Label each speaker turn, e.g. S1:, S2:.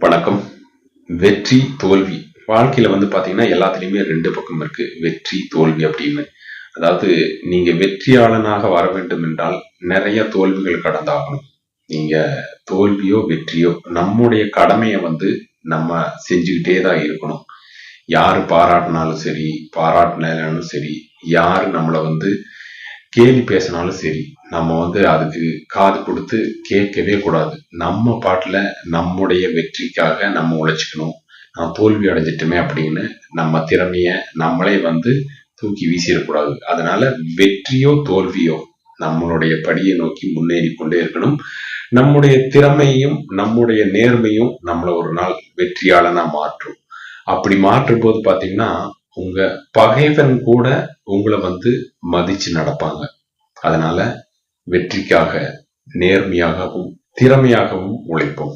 S1: வணக்கம். வெற்றி தோல்வி வாழ்க்கையில பாத்தீங்கன்னா எல்லாத்துலயுமே ரெண்டு பக்கம் இருக்கு. வெற்றி தோல்வி அப்படின்னு. அதாவது நீங்க வெற்றியாளனாக வர வேண்டும் என்றால் நிறைய தோல்விகள் கடந்தாகணும். நீங்க தோல்வியோ வெற்றியோ நம்முடைய கடமையை நம்ம செஞ்சுக்கிட்டே தான் இருக்கணும். யாரு பாராட்டினாலும் சரி, பாராட்டினாலும் சரி, யாரு நம்மளை கேலி பேசினாலும் சரி, நம்ம அதுக்கு காது கொடுத்து கேட்கவே கூடாது. நம்ம பாட்டுல நம்முடைய வெற்றிக்காக நம்ம உழைச்சிக்கணும். நான் தோல்வி அடைஞ்சிட்டுமே அப்படின்னு நம்ம திறமைய நம்மளே தூக்கி வீசிடக்கூடாது. அதனால வெற்றியோ தோல்வியோ நம்மளுடைய படியை நோக்கி முன்னேறி கொண்டே இருக்கணும். நம்முடைய திறமையும் நம்முடைய நேர்மையும் நம்மளை ஒரு நாள் வெற்றியாளனா மாற்றும். அப்படி மாற்றும் போது பாத்தீங்கன்னா உங்க பகைவன் கூட உங்களை மதிச்சு நடப்பாங்க. அதனால வெற்றிக்காக நேர்மையாகவும் திறமையாகவும் உழைப்போம்.